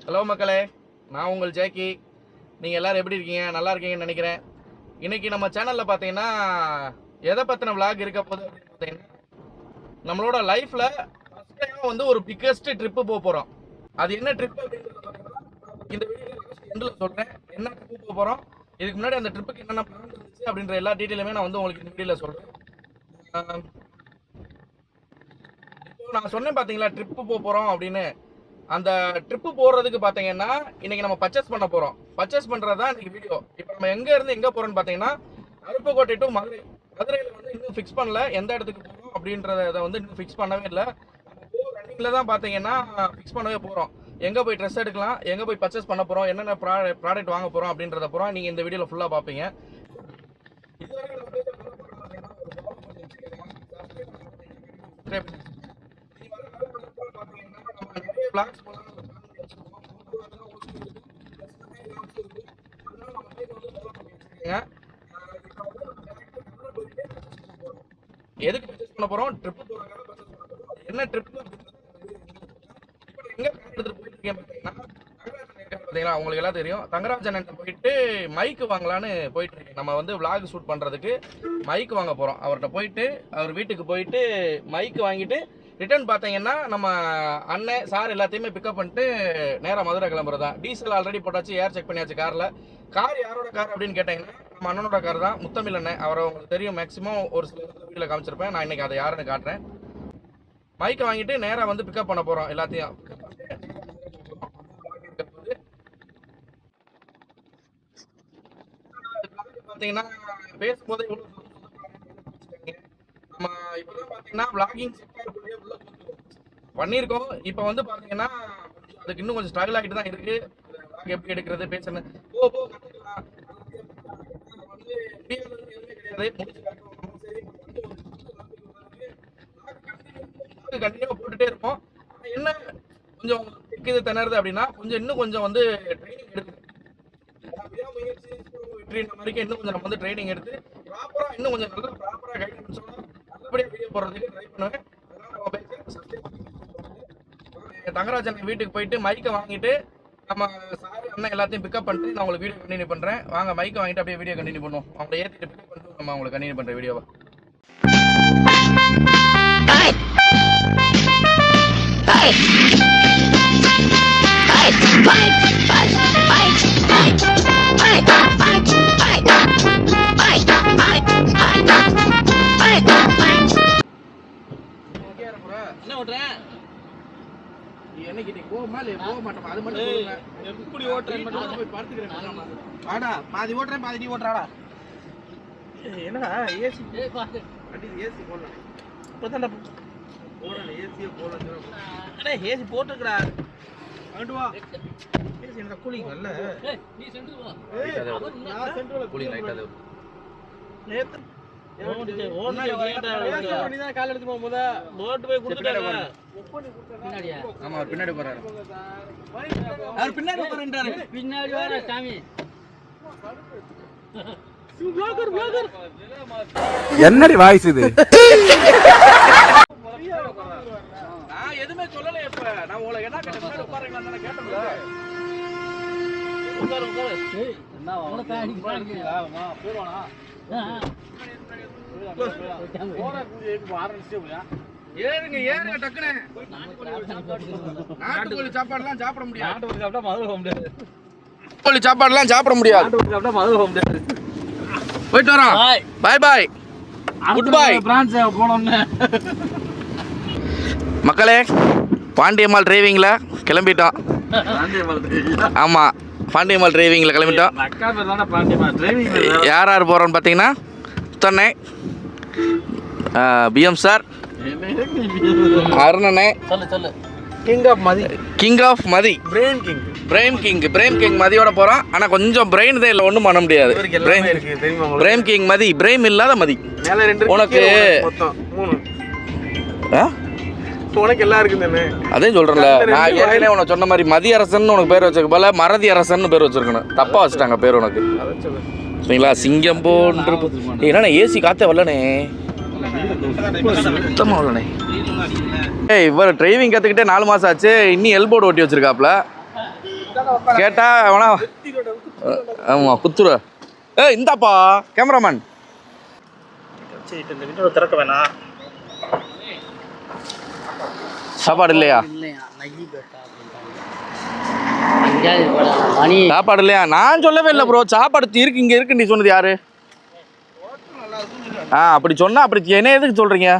Hello மக்களே, நான் உங்கள் ஜேக்கி. நீங்கள் எல்லோரும் எப்படி இருக்கீங்க? நல்லா இருக்கீங்கன்னு நினைக்கிறேன். இன்றைக்கி நம்ம சேனலில் பார்த்தீங்கன்னா எதை பற்றின விளாக் இருக்க போகுது அப்படின்னு பார்த்தீங்கன்னா, நம்மளோட லைஃப்பில் ஃபஸ்ட் டைம் வந்து ஒரு பிக்கஸ்ட் ட்ரிப்பு போக போகிறோம். அது என்ன ட்ரிப் அப்படின்றத இந்த வீடியோ எண்டில் சொல்கிறேன். என்ன ட்ரிப்பு போக போகிறோம், இதுக்கு முன்னாடி அந்த ட்ரிப்புக்கு என்னென்ன பிளான் இருந்துச்சு அப்படின்ற எல்லா டீட்டெயிலுமே நான் வந்து உங்களுக்கு இந்த வீடியோவில் சொல்கிறேன். இப்போ நான் சொன்னேன் பார்த்தீங்களா ட்ரிப்பு போக போகிறோம் அப்படின்னு. அந்த ட்ரிப்பு போகிறதுக்கு பார்த்தீங்கன்னா இன்றைக்கி நம்ம பர்ச்சேஸ் பண்ண போகிறோம். பர்ச்சேஸ் பண்ணுறது தான் இன்றைக்கி வீடியோ. இப்போ நம்ம எங்கேருந்து எங்கே போகிறோன்னு பார்த்தீங்கன்னா அருப்புக்கோட்டை டு மதுரை. மதுரையில் வந்து இன்னும் ஃபிக்ஸ் பண்ணல எந்த இடத்துக்கு போகிறோம் அப்படின்றத வந்து இன்னும் ஃபிக்ஸ் பண்ணவே இல்லை. நம்ம ரன்னிங்கில் தான் பார்த்தீங்கன்னா ஃபிக்ஸ் பண்ணவே போகிறோம். எங்கே போய் ட்ரெஸ் எடுக்கலாம், எங்கே போய் பர்ச்சேஸ் பண்ண போகிறோம், என்னென்ன ப்ராடக்ட் வாங்க போகிறோம் அப்படின்றத போகிறோம். நீங்கள் இந்த வீடியோவில் ஃபுல்லாக பார்ப்பீங்க. எதுக்கு பர்ச்சேஸ் பண்ண போறோம்? ட்ரிப் போறதுக்காக பர்ச்சேஸ் பண்ண போறோம். என்ன ட்ரிப் எங்க எடுத்துட்டு போயிட்டு இருக்கேன் பாத்தீங்களா, உங்களுக்கு எல்லாம் தெரியும். தங்கராஜன் போயிட்டு மைக் வாங்கலான்னு போயிட்டு இருக்கேன். நம்ம வந்து விளாக் ஷூட் பண்றதுக்கு மைக் வாங்க போறோம். அவர்கிட்ட போயிட்டு அவர் வீட்டுக்கு போயிட்டு மைக் வாங்கிட்டு ரிட்டர்ன் பார்த்தீங்கன்னா நம்ம அண்ணன் சார் எல்லாத்தையுமே பிக்கப் பண்ணிட்டு நேராக மதுரை கிளம்புறதா. டீசல் ஆல்ரெடி போட்டாச்சு, ஏர் செக் பண்ணியாச்சு காரில். கார் யாரோட கார் அப்படின்னு கேட்டிங்கன்னா நம்ம அண்ணனோட கார் தான், முத்தமிழ் அண்ணன். அவரை உங்களுக்கு தெரியும், மேக்ஸிமம் ஒரு சில வீடியோவில் காமிச்சிருப்பேன். நான் இன்னைக்கு அதை யாருன்னு காட்டுறேன். மைக்கை வாங்கிட்டு நேராக வந்து பிக்கப் பண்ண போகிறோம் எல்லாத்தையும். பார்த்தீங்கன்னா பேசும்போது இவ்வளோ நம்ம இப்போதான் பார்த்தீங்கன்னா விளாகிங் செக்டாருக்குள்ளேயே உள்ள பண்ணியிருக்கோம். இப்போ வந்து பார்த்தீங்கன்னா அதுக்கு இன்னும் கொஞ்சம் ஸ்ட்ரகிள் ஆகிட்டு தான் இருக்குது. விளாக் எப்படி எடுக்கிறது, பேசுறது போ கற்றுக்கலாம். வந்து முடியாதது எதுவுமே கிடையாது, முடிச்சு காட்டுறோம். சரி கண்டினியூவாக போட்டுகிட்டே இருப்போம். என்ன கொஞ்சம் இது திணறுது அப்படின்னா இன்னும் கொஞ்சம் வந்து ட்ரைனிங் எடுக்குது. வெற்றி இந்த மாதிரிக்கு இன்னும் கொஞ்சம் நம்ம வந்து ட்ரைனிங் எடுத்து ப்ராப்பராக இன்னும் கொஞ்சம் நல்லா ப்ராப்பராக கைடன்ஸோட நல்லபடியாக வீடியோ போடுறதுக்கு ட்ரை பண்ணுவேன். தங்கராஜன் வீட்டுக்கு போயிட்டு மைக்கை வாங்கிட்டு நம்ம சார் அண்ணன் எல்லாத்தையும் பிக்கப் பண்ணிட்டு நான் உங்களுக்கு வீடியோ கண்டினியூ பண்ணுறேன். வாங்க மைக்கை வாங்கிட்டு அப்படியே வீடியோ கண்டினியூ பண்ணுவோம். அவங்களை ஏற்றிட்டு பிக்கப் பண்ணிட்டு நம்ம அவங்களுக்கு கண்டினியூ பண்ணுற வீடியோவை. என்ன ஓட்டுறேன்? என்னைக்கு நீ போக மாட்டோம், அது மட்டும் சொல்லுங்க. எப்படி ஓட்டுறேன் போய் பார்த்துக்கிறேன். வாடா, பாதி ஓட்டுறேன் பாதி நீ ஓட்டுறாடா. என்னடா ஏசி அடி ஏசி போடல இப்போதான்டா போடல, ஏசியே போடல. அடே ஏசி போட்டுக்கடா, அங்க வா. ஏசி என்ன கூலிங் வரல. நீ சென்டர் வா. நான் சென்டர்ல கூலிங் லைட் அது நேத்து கால் எடுத்து போகும்போது போட்டு போய் கொடுத்துட்டாரு. ஆமா அவர் பின்னாடி போறாரு. அவர் பின்னாடி போறாரு. பின்னாடி வர சாமி. என்னடி வாய்ஸ் இது? நான் எதுவுமே சொல்லல. இப்ப நான் உங்களை என்ன கேட்டேன், உட்காருங்களா கேட்டேன்ல. ஏறுங்க ஏறுங்க டக்குனு. நாட்டுக்கோழி சாப்பாடுலாம் சாப்பிட முடியாது. நாட்டுக்கோழி சாப்பிட்டா மதுரை போக முடியாது. கோழி சாப்பாடுலாம் சாப்பிட முடியாது. நாட்டுக்கோழி சாப்பிட்டா மதுரை போக முடியாது. போயிட்டு வரோம். பாய் பாய், குட் பாய். பிரான்ஸ் போனோம்னு மக்களே, பாண்டியம்மாள் டிரைவிங்கில் கிளம்பிட்டோம். ஆமாம், பாண்டியம்மாள் டிரைவிங்கில் கிளம்பிட்டோம். யார் யார் போகிறோன்னு பார்த்தீங்கன்னா தொன்னை பிஎம் சார், அருணனே, king of Mathi, Prem king மதியோட போகிறோம். ஆனால் கொஞ்சம் பிரெயின் தான் இல்லை, ஒன்றும் பண்ண முடியாது. பிரேம் கிங் மதி, பிரேம் இல்லாத மதி. உனக்கு உனக்கு எல்லாம் இருக்குன்னு அதே சொல்கிறேன்ல. நான் ஏற்கனவே உனக்கு சொன்ன மாதிரி மதி அரசன் உனக்கு பேர் வச்சிருக்க போல மறதி அரசன் பேர் வச்சிருக்கணும். தப்பாக வச்சுட்டாங்க பேர் உனக்கு. சரிங்களா? சிங்கம் போன்று என்னண்ணே ஏசி காற்றே வரலண்ணே, சுத்தமாக வரலண்ணே. ஏய் இவர் டிரைவிங் கற்றுக்கிட்டே 4 மாதம் ஆச்சு, இன்னும் எல்போர்டு ஓட்டி வச்சிருக்காப்ல. கேட்டா வேணா ஆமாம் குத்துரு. இந்தாப்பா கேமராமேன். சரி இந்த விண்டோ திறக்க வேணாம். சாப்பாடு இல்லையா? சாப்பாடு இல்லையா? நான் சொல்லவே இல்லை ப்ரோ. சாப்பாடு இருக்கு, இங்கே இருக்கு. நீ சொன்னது யாரு? அப்படி சொன்னா அப்படி என்ன எதுக்கு சொல்றீங்க?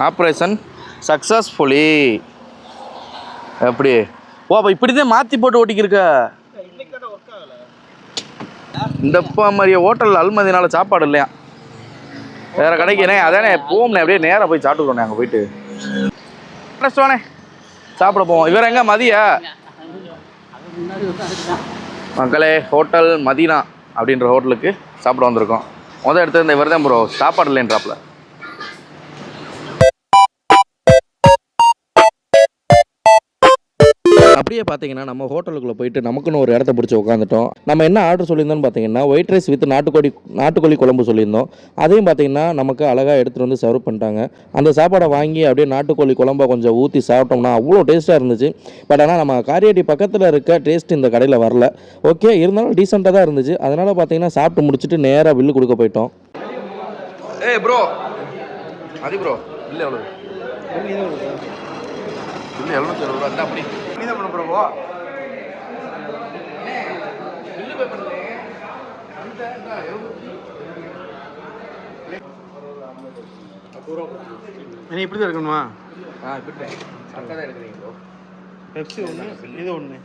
Operation successfully. எப்படி? ஓ அப்போ இப்படி தான் மாற்றி போட்டு ஓட்டிக்கிருக்க. இந்தப்பா மாதிரியே ஹோட்டல் அல்மதினால சாப்பாடு இல்லையா? வேறு கடைக்குண்ணே. அதானே போவோம்ண்ணே, அப்படியே நேராக போய் சாப்பிட்டுக்கிறோண்ணே. அங்கே போயிட்டு ரெஸ்டானே சாப்பிட போவோம். இவர் எங்கே? மதிய மக்களே ஹோட்டல் மதீனா அப்படின்ற ஹோட்டலுக்கு சாப்பிட வந்திருக்கோம். எடுத்து இந்த இவர் தான் ப்ரோ சாப்பாடு இல்லைன்றாப்புல. அப்படியே பார்த்தீங்கன்னா நம்ம ஹோட்டலுக்குள்ளே போயிட்டு நமக்குன்னு ஒரு இடத்த பிடிச்சி உட்காந்துட்டோம். நம்ம என்ன ஆர்டர் சொல்லியிருந்தோம்னு பார்த்தீங்கன்னா ஒயிட் ரைஸ் வித் நாட்டுக்கோழி குழம்பு சொல்லியிருந்தோம். அதையும் பார்த்தீங்கன்னா நமக்கு அழகாக எடுத்துகிட்டு வந்து சர்வ் பண்ணிட்டாங்க. அந்த சாப்பாடை வாங்கி அப்படியே நாட்டுக்கோழி குழம்பை கொஞ்சம் ஊற்றி சாப்பிட்டோம்னா அவ்வளோ டேஸ்ட்டாக இருந்துச்சு. பட் ஆனால் நம்ம காரியாட்டி பக்கத்தில் இருக்க டேஸ்ட் இந்த கடையில் வரல. ஓகே, இருந்தாலும் டீசெண்டாக தான் இருந்துச்சு. அதனால் பார்த்தீங்கன்னா சாப்பிட்டு முடிச்சுட்டு நேராக பில்லு கொடுக்க போயிட்டோம். ப்ரோ அது ப்ரோ இல்லை எவ்வளோ இல்லை 770 ரூபா அப்படி நீ தான் பண்ண ப்ரோவோ. இப்படி தான் இருக்கணுமா? இப்படி கரெக்டாக தான் எடுக்கிறீங்க ப்ரோ. பெப்சி ஒன்று, இது ஒன்று,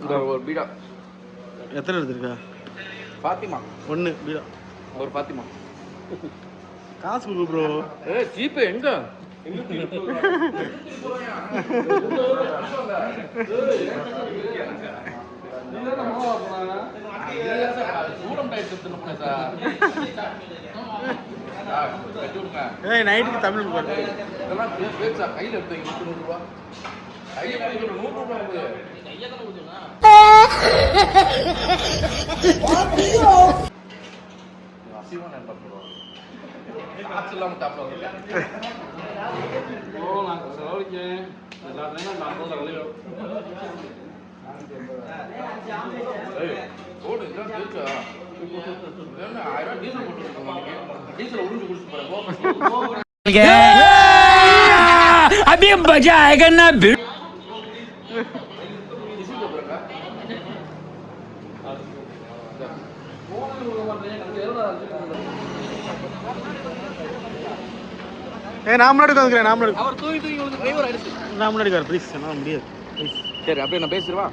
இந்த ஒரு பீடா. எத்தனை எடுத்துருக்கா? ஃபாத்திமா ஒன்று பீடா, ஒரு ஃபாத்திமா. காசு கொடு ப்ரோ. ஜிபே எங்க? நைட்டுக்கு தமிழ் கையில் எடுத்தீங்க 100 ரூபா. கையில் 100 ரூபா. அசிவம் நினைப்பா காசு இல்லாமல் சாப்பிட अभी मजा आएगा ना. நான் முன்னாடி உட்காந்துக்கிறேன். நான் முன்னாடி அவர் தூக்கி உங்களுக்கு டிரைவர் ஆயிடுச்சு. நான் முன்னாடி கார் ப்ளீஸ். என்னால் முடியாது ப்ளீஸ். சரி அப்படியே நான் பேசிடுவா.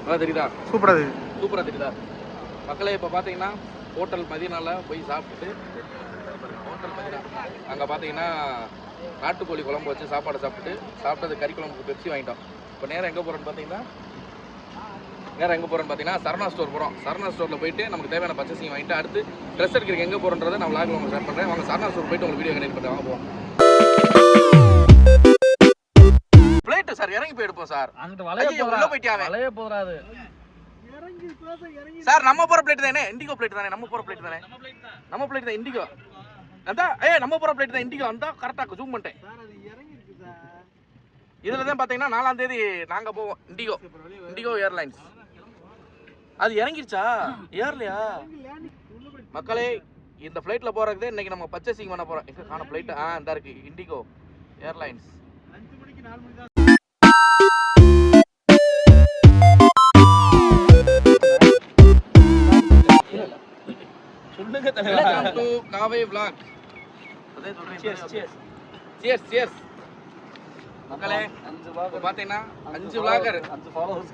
அதான் தெரியுதா? சூப்பராக சூப்பராக தெரியுதா? மக்களே இப்போ பார்த்தீங்கன்னா ஹோட்டல் மதியனால போய் சாப்பிட்டுட்டு ஹோட்டல் மதியனா அங்கே பார்த்தீங்கன்னா நாட்டுக்கோழி குழம்பு வச்சு சாப்பாடு சாப்பிட்டது கறி குழம்புக்கு பெப்சி வாங்கிட்டோம். இப்போ நேரம் எங்கே போகிறோன்னு பார்த்தீங்கன்னா சரணா ஸ்டோர் போகிறோம். சரணா ஸ்டோரில் போயிட்டு நமக்கு தேவையான பர்ச்சேசிங் வாங்கிட்டு அடுத்து ட்ரெஸ் எடுக்கிறதுக்கு எங்கே போகிறோன்றதை நான் விளாகில் உங்களுக்கு ஷேர் பண்ணுறேன். வாங்க சரணா ஸ்டோர் போயிட்டு உங்களுக்கு வீடியோ கனெக்ட் பண்ணுறேன். வாங்க போவோம். பிளேட்டு சார் இறங்கி போயிடுப்போம் சார். உள்ள போயிட்டாவே போறாது சார். நம்ம போகிற பிளேட் தானே? இண்டிகோ பிளேட் தானே? நம்ம போகிற பிளேட் தானே? நம்ம பிளேட் தான் இண்டிகோ. அதான் நம்ம போகிற பிளேட் தான் இண்டிகோ. அந்த கரெக்டாக ஜூம் பண்ணிட்டேன். இதில் தான் பார்த்தீங்கன்னா 4ஆம் தேதி நாங்கள் போவோம். Indigo airlines. அது இறங்கிருச்சா? ஏர்லையா? மக்களே இந்த ஃப்ளைட்டில் போகிறதுக்கு இன்னைக்கு நம்ம பர்ச்சேசிங் பண்ண போகிறோம். எங்கே காண ஃப்ளைட்டு? இந்த இருக்கு இண்டிகோ ஏர்லைன்ஸ். சொல்லுங்க தலைவா. டு காவே vlog. அதே சொல்றீங்க. cheers. மக்களே பாத்தீங்கன்னா 5 vlogger 5 followers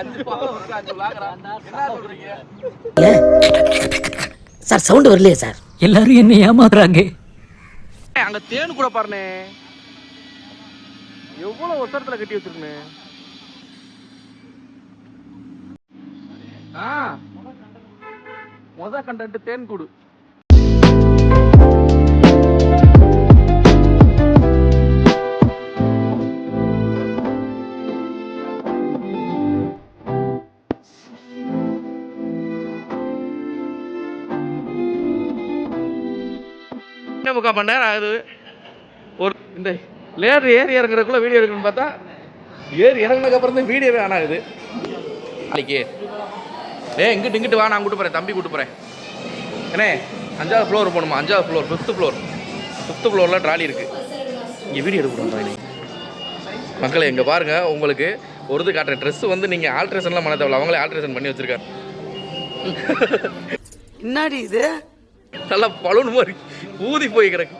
5 vlogger என்ன சொல்றீங்க சார்? சவுண்ட் வரலையே சார். எல்லாரும் என்ன ஏமாத்துறாங்க. அங்க தேன் கூட பாருனே எவ்வளவு ஒசரத்துல கட்டி வச்சிருக்கனே. மொத கண்டென்ட் தேன் கூடு. முக்கால் மணி நேரம் ஆகுது. ஒரு இந்த லேடர் ஏறி இறங்குறதுக்குள்ள வீடியோ எடுக்கணும்னு பார்த்தா ஏறி இறங்குனதுக்கு அப்புறம் தான் வீடியோவே ஆனாகுது. நாளைக்கு இங்கிட்டு வா, நான் கூட்டு போகிறேன், தம்பி கூட்டு போகிறேன். ஏன்னே 5வது ஃப்ளோர் போகணுமா? 5வது ஃப்ளோர் 5th ஃப்ளோரில் ட்ராலி இருக்குது. இங்கே வீடியோ எடுக்கணும் மக்களே. இங்கே பாருங்கள், உங்களுக்கு ஒரு இது காட்டுற ட்ரெஸ்ஸு வந்து நீங்கள் ஆல்ட்ரேஷன்லாம் பண்ண தேவையில்ல, அவங்களே ஆல்ட்ரேஷன் பண்ணி வச்சுருக்காரு. என்னடி இது நல்லா பலூன் மாதிரி ஊதி போய் கிடக்கு.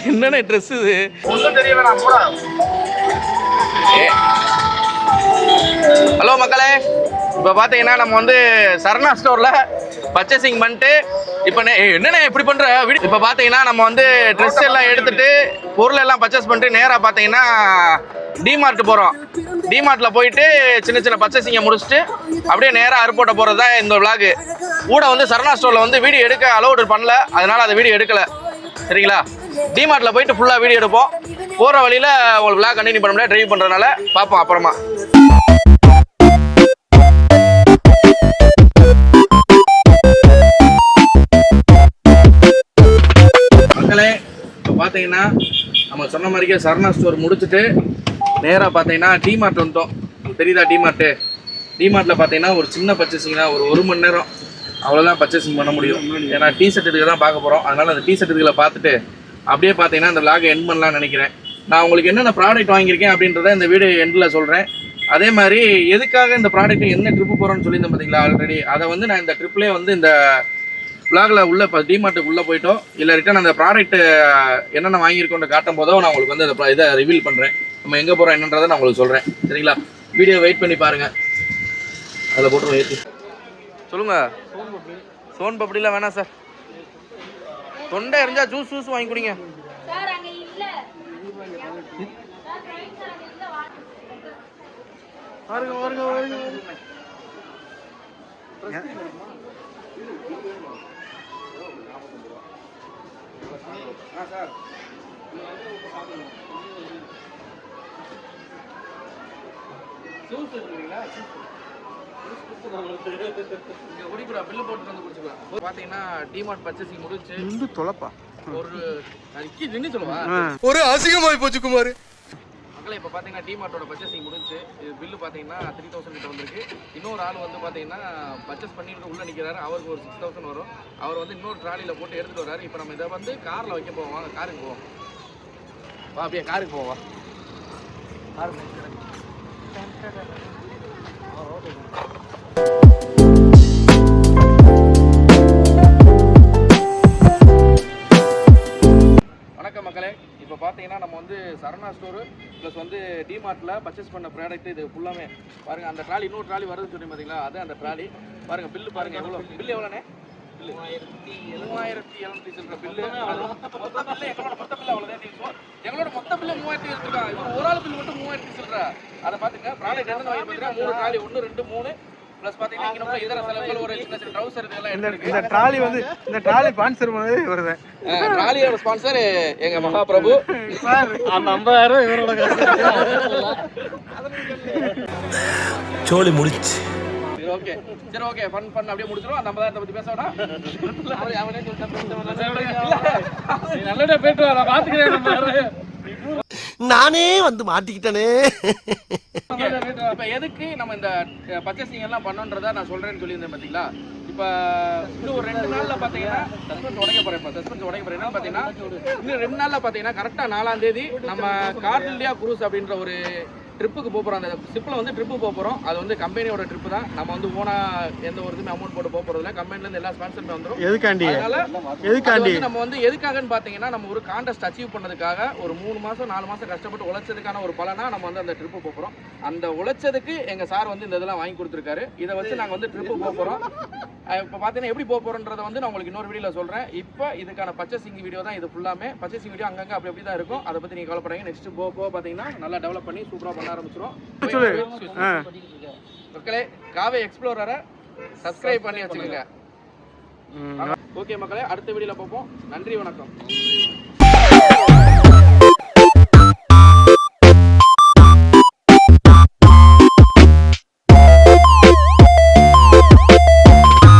என்னென்ன ட்ரெஸ் இது ஒன்றும் தெரியல. ஹலோ மக்களே, இப்போ பார்த்தீங்கன்னா நம்ம வந்து சரணா ஸ்டோரில் பர்ச்சேசிங் பண்ணிட்டு இப்போ என்னென்ன இப்படி பண்ணுற வீடு. இப்போ பார்த்தீங்கன்னா நம்ம வந்து ட்ரெஸ் எல்லாம் எடுத்துகிட்டு பொருள் எல்லாம் பர்ச்சேஸ் பண்ணிட்டு நேராக பார்த்தீங்கன்னா டிமார்ட் போகிறோம். டிமார்ட்டில் போயிட்டு சின்ன சின்ன பர்ச்சேசிங்கை முடிச்சுட்டு அப்படியே நேராக ஏர்போர்ட்டை போகிறது தான் இந்த விளாகு. கூட வந்து சரணா ஸ்டோரில் வந்து வீடியோ எடுக்க அலோடு பண்ணல, அதனால் அந்த வீடியோ எடுக்கலை. சரிங்களா? டிமார்ட்டில் போயிட்டு ஃபுல்லாக வீடியோ எடுப்போம். போகிற வழியில் உங்களுக்கு விளாக் கண்டினியூ பண்ண முடியாது, ட்ரைவ் பண்ணுறதுனால பார்ப்போம் அப்புறமா. மக்களே, இப்போ பார்த்தீங்கன்னா நம்ம சொன்ன மாதிரிக்கே சரணா ஸ்டோர் முடிச்சுட்டு நேராக பார்த்தீங்கன்னா டிமார்ட் வந்துட்டோம். தெரியுதா டிமார்ட்டு? டிமார்ட்டில் பார்த்தீங்கன்னா ஒரு சின்ன பர்ச்சேசிங் தான், ஒரு மணி நேரம் அவ்வளோதான் பர்ச்சேசிங் பண்ண முடியும். ஏன்னா டிஷர்ட் இதுக்கு தான் பார்க்க போகிறோம். அதனால் அந்த டிஷர்ட் இதுகளை பார்த்துட்டு அப்படியே பார்த்தீங்கன்னா இந்த விளாகை எண்ட் பண்ணலாம்னு நினைக்கிறேன். நான் உங்களுக்கு என்னென்ன ப்ராடக்ட் வாங்கியிருக்கேன் அப்படின்றத இந்த வீடியோ எண்டில் சொல்கிறேன். அதே மாதிரி எதுக்காக இந்த ப்ராடக்ட் என்ன ட்ரிப்பு போகிறோன்னு சொல்லியிருந்தேன் பார்த்தீங்களா ஆல்ரெடி, அதை வந்து நான் இந்த ட்ரிப்லேயே வந்து இந்த விளாகில் உள்ள இப்போ டிமார்ட்டுக்கு உள்ளே போயிட்டோம் இல்லை ரிட்டன் அந்த ப்ராடக்ட்டு என்னென்ன வாங்கியிருக்கோன்னு காட்டும் போதோ நான் உங்களுக்கு வந்து அந்த இதை ரிவீல் பண்ணுறேன். நம்ம எங்கே போகிறோம் என்னன்றதை நான் உங்களுக்கு சொல்கிறேன். சரிங்களா? வீடியோ வெயிட் பண்ணி பாருங்கள். அதில் போட்டு ஏற்றி சொல்லுங்கள். சோன் பப்படிலாம் வேணாம் சார், தொண்டை எரிஞ்சா ஜூஸ் வாங்கி குடிங்க. பாத்தீங்கன்னா டிமார்ட் பர்ச்சேசிங் முடிச்சு தொலைப்பா ஒரு அசிங்கமாய் போச்சு குமார். மக்களே, இப்போ பார்த்தீங்கன்னா டிமார்ட்டோட பர்ச்சேசிங் முடிஞ்சு இது பில்லு பார்த்தீங்கன்னா 3000 கிட்ட வந்திருக்கு. இன்னொரு ஆள் வந்து பார்த்தீங்கன்னா பர்ச்சேஸ் பண்ணிட்டு உள்ளே நிற்கிறாரு, அவருக்கு ஒரு 6000 வரும். அவர் வந்து இன்னொரு ட்ராலியில் போட்டு எடுத்துகிட்டு வர்றாரு. இப்போ நம்ம இதை வந்து காரில் வைக்க போவோம். வாங்க காருக்கு போவோம். வா அப்படியே காருக்கு போவோம். வணக்கம் மக்களே, இப்போ பார்த்தீங்கன்னா நம்ம வந்து சரணா ஸ்டோரு ப்ளஸ் வந்து டிமார்ட்டில் பர்ச்சேஸ் பண்ண ப்ராடக்ட் இது ஃபுல்லாமே பாருங்கள். அந்த ட்ராலி இன்னொரு ட்ராலி வருதுன்னு சொல்லி பார்த்தீங்களா, அது அந்த ட்ராலி பாருங்கள். பில்லு பாருங்கள் எவ்வளோ, பில்லு எவ்வளோண்ணே? பில்லு 3700 சொல்கிற பில்லு. மொத்த பில்லு எங்களோட மொத்த பில்லு அவ்வளோதான். எங்களோட மொத்த பில்லு 3000 எடுத்துருக்கா. இவர் ஒரு ஆள் பில்லு மட்டும் 3000 சொல்கிறா. அதை பார்த்துங்க. ப்ராடக்ட் என்ன வாங்கி பார்த்தீங்கன்னா 3 ட்ராலி, 1 2 3 ப்ளஸ் பார்த்தீங்கன்னா இங்கே நம்ம இதர செலவுகள் ஒரு சின்ன சின்ன ட்ரௌசர் இதெல்லாம் எடுத்துருக்கு. இந்த ட்ராலி வந்து இந்த ட்ராலி ஸ்பான்சர் பண்ணதே வருது. ட்ராலியோட ஸ்பான்சர் எங்க மகாபிரபு சார். அந்த 50000 இவரோட சோலி முடிச்சு. ஓகே சரி, ஓகே ஃபன் அப்படியே முடிச்சிரும். அந்த 50000 பத்தி பேச வேணாம். அவனே சொல்லிட்டு நல்லடா போயிட்டு வா, நான் பாத்துக்கிறேன். நானே வந்து மாட்டிக்கிட்டனே. இப்ப எதுக்கு நம்ம இந்த பர்ச்சேசிங் எல்லாம் பண்ணோன்றதை நான் சொல்றேன்னு சொல்லியிருந்தேன் பாத்தீங்களா. இப்ப இன்னும் ஒரு 2 நாள்ல பாத்தீங்கன்னா சஸ்பென்ஸ் உடைக்க போறேன். என்ன பாத்தீங்கன்னா இன்னும் 2 நாள்ல பாத்தீங்கன்னா கரெக்டா 4ஆம் தேதி நம்ம கார்ல் இந்தியா குரூஸ் அப்படின்ற ஒரு ட்ரிப்புக்கு போகிறோம். அந்த ஷிப்பில் வந்து ட்ரிப்பு போகிறோம். அது வந்து கம்பெனியோட ட்ரிப்பு தான். நம்ம வந்து ஓனாக எந்த ஒரு இதுவுமே அமௌண்ட் போட்டு போகிறதில்ல. கம்பெனிலேருந்து எல்லா ஸ்பான்சருமே வந்துடும். எதுக்காண்டி நம்ம வந்து எதுக்காகன்னு பார்த்தீங்கன்னா நம்ம ஒரு கான்டெஸ்ட் அச்சீவ் பண்ணதுக்காக ஒரு 3 மாதம் 4 மாதம் கஷ்டப்பட்டு உழைச்சதுக்கான ஒரு பலனாக நம்ம வந்து அந்த ட்ரிப்பு போகிறோம். அந்த உழைச்சதுக்கு எங்கள் சார் வந்து இந்த இதெல்லாம் வாங்கி கொடுத்துருக்காரு. இதை வச்சு நாங்கள் வந்து ட்ரிப்பு போகிறோம். இப்போ பார்த்தீங்கன்னா எப்படி போகிறோன்றதை வந்து நான் உங்களுக்கு இன்னொரு வீடியோவில் சொல்கிறேன். இப்போ இதுக்கான பர்ச்சேசிங் வீடியோ தான் இது ஃபுல்லாமே. பர்ச்சேசிங் வீடியோ அங்கங்கே அப்படி தான் இருக்கும். அதை பற்றி நீங்கள் கவலைப்படாதீங்க. நெக்ஸ்ட் போக பார்த்தீங்கன்னா நல்லா டெவலப் பண்ணி சூப்பராக பண்ண ஆரம்பிச்சிடும். மக்களே, காவே எக்ஸ்ப்ளோரரை சப்ஸ்கிரைப் பண்ணி வச்சுக்கோங்க. ஓகே மக்களே, அடுத்த வீடியோல பார்ப்போம். நன்றி, வணக்கம்.